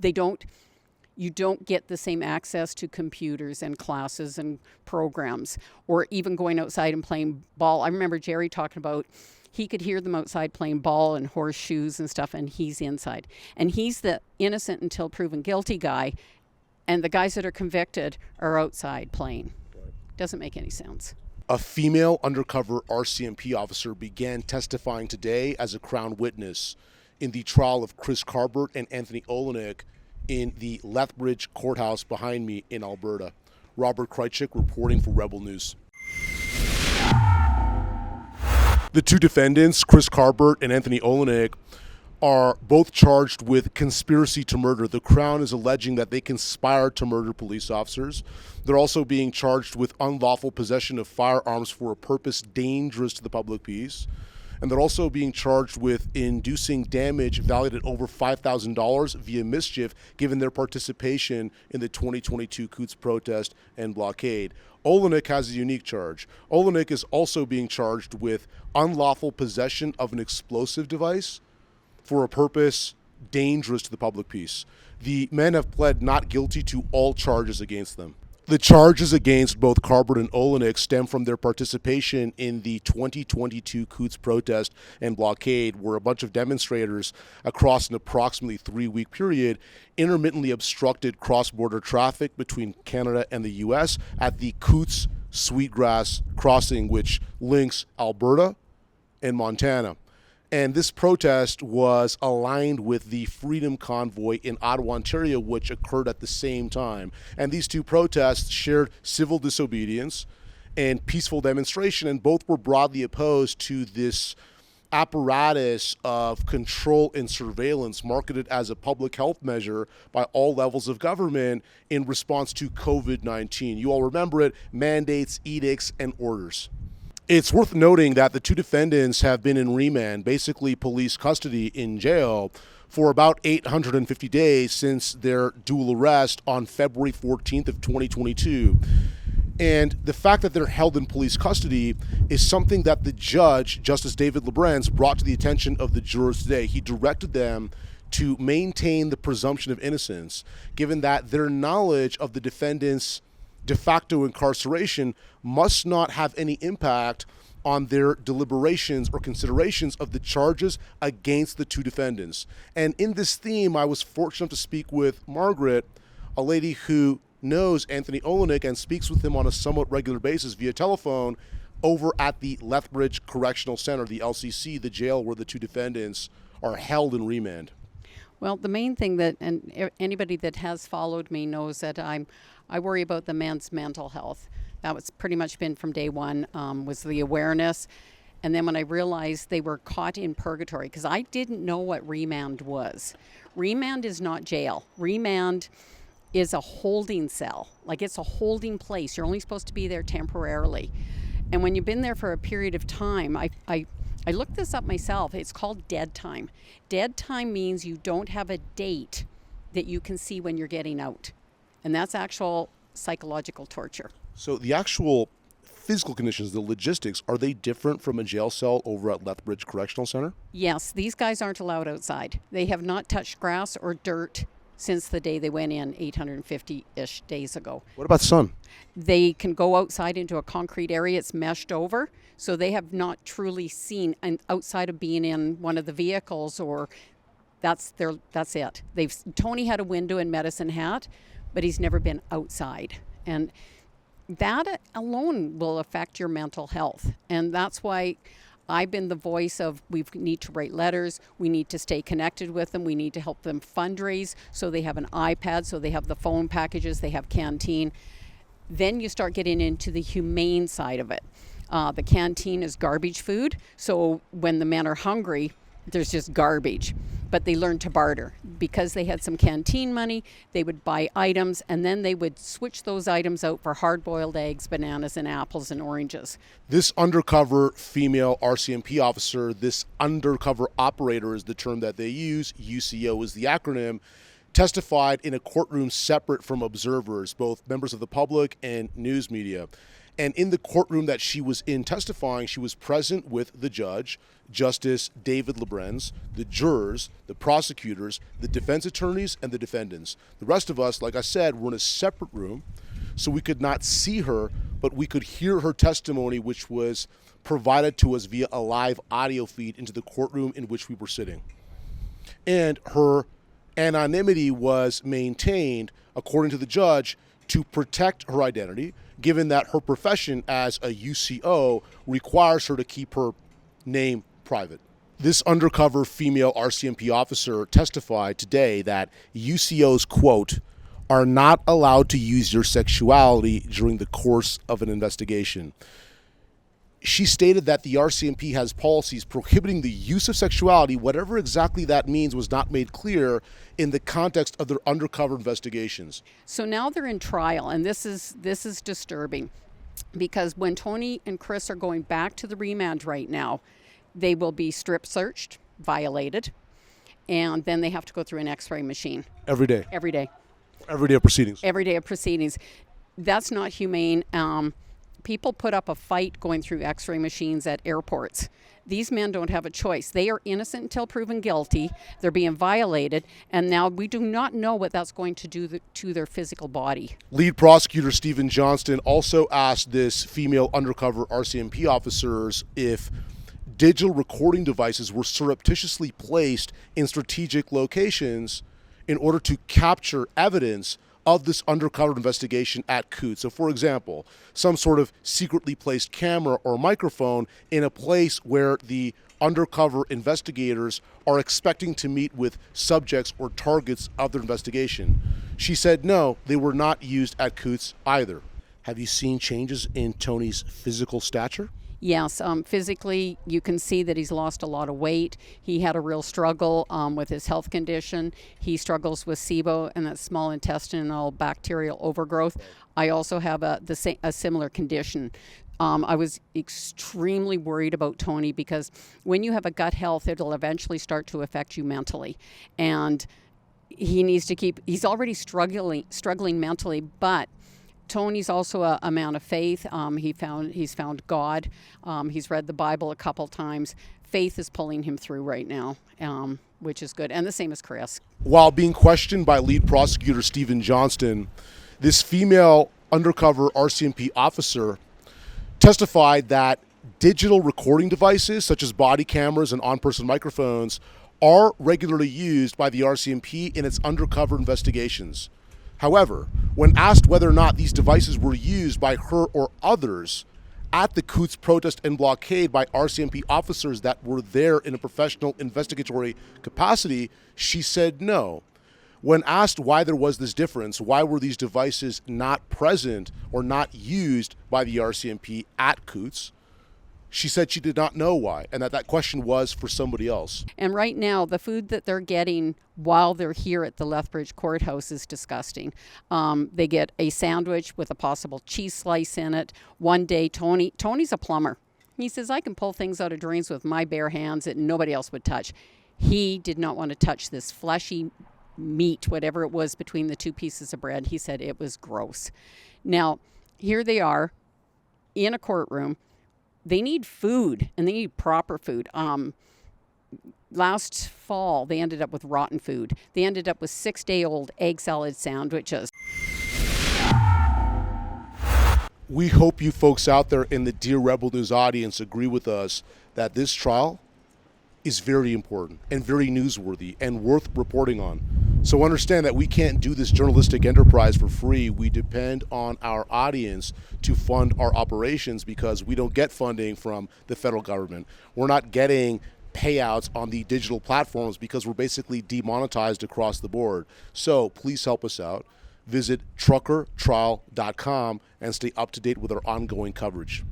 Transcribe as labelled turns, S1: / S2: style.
S1: You don't get the same access to computers and classes and programs, or even going outside and playing ball. I remember Jerry talking about he could hear them outside playing ball and horseshoes and stuff, and he's inside. And he's the innocent until proven guilty guy, and the guys that are convicted are outside playing. Doesn't make any sense.
S2: A female undercover RCMP officer began testifying today as a Crown witness in the trial of Chris Carbert and Anthony Olenek in the Lethbridge courthouse behind me in Alberta. Robert Kraychik reporting for Rebel News. The two defendants, Chris Carbert and Anthony Olenek, are both charged with conspiracy to murder. The Crown is alleging that they conspired to murder police officers. They're also being charged with unlawful possession of firearms for a purpose dangerous to the public peace. And they're also being charged with inducing damage valued at over $5,000 via mischief, given their participation in the 2022 Coutts protest and blockade. Olenek has a unique charge. Olenek is also being charged with unlawful possession of an explosive device for a purpose dangerous to the public peace. The men have pled not guilty to all charges against them. The charges against both Carbert and Olenek stem from their participation in the 2022 Coutts protest and blockade, where a bunch of demonstrators across an approximately 3-week period intermittently obstructed cross-border traffic between Canada and the U.S. at the Coutts Sweetgrass crossing, which links Alberta and Montana. And this protest was aligned with the Freedom Convoy in Ottawa, Ontario, which occurred at the same time. And these two protests shared civil disobedience and peaceful demonstration, and both were broadly opposed to this apparatus of control and surveillance marketed as a public health measure by all levels of government in response to COVID-19. You all remember it: mandates, edicts, and orders. It's worth noting that the two defendants have been in remand, basically police custody in jail, for about 850 days since their dual arrest on February 14th of 2022. And the fact that they're held in police custody is something that the judge, Justice David Lebrance, brought to the attention of the jurors today. He directed them to maintain the presumption of innocence, given that their knowledge of the defendants' de facto incarceration must not have any impact on their deliberations or considerations of the charges against the two defendants. And in this theme, I was fortunate to speak with Margaret, a lady who knows Anthony Olenek and speaks with him on a somewhat regular basis via telephone over at the Lethbridge Correctional Center, the LCC, the jail where the two defendants are held in remand.
S1: Well, the main thing that, and anybody that has followed me knows that I worry about the men's mental health. That was pretty much been from day one, was the awareness. And then when I realized they were caught in purgatory, because I didn't know what remand was. Remand is not jail. Remand is a holding cell. Like, it's a holding place. You're only supposed to be there temporarily. And when you've been there for a period of time, I looked this up myself. It's called dead time. Dead time means you don't have a date that you can see when you're getting out. And that's actual psychological torture.
S2: So the actual physical conditions, the logistics, are they different from a jail cell over at Lethbridge Correctional Center?
S1: Yes, these guys aren't allowed outside. They have not touched grass or dirt since the day they went in 850-ish days ago.
S2: What about sun?
S1: They can go outside into a concrete area. It's meshed over, so they have not truly seen, and outside of being in one of the vehicles, or that's it. Tony had a window in Medicine Hat, but he's never been outside. And that alone will affect your mental health. And that's why I've been the voice of, we need to write letters, we need to stay connected with them, we need to help them fundraise so they have an iPad, so they have the phone packages, they have canteen. Then you start getting into the humane side of it. The canteen is garbage food, so when the men are hungry, there's just garbage. But they learned to barter. Because they had some canteen money, they would buy items, and then they would switch those items out for hard-boiled eggs, bananas, and apples and oranges.
S2: This undercover female RCMP officer, this undercover operator is the term that they use, UCO is the acronym, testified in a courtroom separate from observers, both members of the public and news media. And in the courtroom that she was in testifying, she was present with the judge, Justice David Lebrenz, the jurors, the prosecutors, the defense attorneys, and the defendants. The rest of us, like I said, were in a separate room, so we could not see her, but we could hear her testimony, which was provided to us via a live audio feed into the courtroom in which we were sitting. And her anonymity was maintained, according to the judge, to protect her identity, given that her profession as a UCO requires her to keep her name private. This undercover female RCMP officer testified today that UCOs, quote, are not allowed to use your sexuality during the course of an investigation. She stated that the RCMP has policies prohibiting the use of sexuality. Whatever exactly that means was not made clear in the context of their undercover investigations.
S1: So now they're in trial, and this is disturbing, because when Tony and Chris are going back to the remand right now, they will be strip searched, violated, and then they have to go through an X-ray machine.
S2: Every day.
S1: Every day.
S2: Every day of proceedings.
S1: Every day of proceedings. That's not humane. People put up a fight going through X-ray machines at airports. These men don't have a choice. They are innocent until proven guilty. They're being violated, and now we do not know what that's going to do to their physical body.
S2: Lead prosecutor Stephen Johnston also asked this female undercover RCMP officers if digital recording devices were surreptitiously placed in strategic locations in order to capture evidence of this undercover investigation at Coutts. So, for example, some sort of secretly placed camera or microphone in a place where the undercover investigators are expecting to meet with subjects or targets of their investigation. She said no, they were not used at Coutts either. Have you seen changes in Tony's physical stature?
S1: Yes, physically, you can see that he's lost a lot of weight. He had a real struggle with his health condition. He struggles with SIBO, and that's small intestinal bacterial overgrowth. I also have a similar condition. I was extremely worried about Tony, because when you have a gut health, it'll eventually start to affect you mentally. And he needs to he's already struggling mentally, but Tony's also a man of faith. He's found God. He's read the Bible a couple times. Faith is pulling him through right now, which is good. And the same as Chris.
S2: While being questioned by lead prosecutor Stephen Johnston, this female undercover RCMP officer testified that digital recording devices such as body cameras and on-person microphones are regularly used by the RCMP in its undercover investigations. However, when asked whether or not these devices were used by her or others at the Coutts protest and blockade by RCMP officers that were there in a professional investigatory capacity, she said no. When asked why there was this difference, why were these devices not present or not used by the RCMP at Coutts, she said she did not know why, and that question was for somebody else.
S1: And right now, the food that they're getting while they're here at the Lethbridge courthouse is disgusting. They get a sandwich with a possible cheese slice in it. One day, Tony's a plumber. He says, I can pull things out of drains with my bare hands that nobody else would touch. He did not want to touch this fleshy meat, whatever it was between the two pieces of bread. He said it was gross. Now, here they are in a courtroom. They need food, and they need proper food. Last fall, they ended up with rotten food. They ended up with 6-day-old egg salad sandwiches.
S2: We hope you folks out there in the Dear Rebel News audience agree with us that this trial is very important and very newsworthy and worth reporting on. So understand that we can't do this journalistic enterprise for free. We depend on our audience to fund our operations because we don't get funding from the federal government. We're not getting payouts on the digital platforms because we're basically demonetized across the board. So please help us out. Visit truckertrial.com and stay up to date with our ongoing coverage.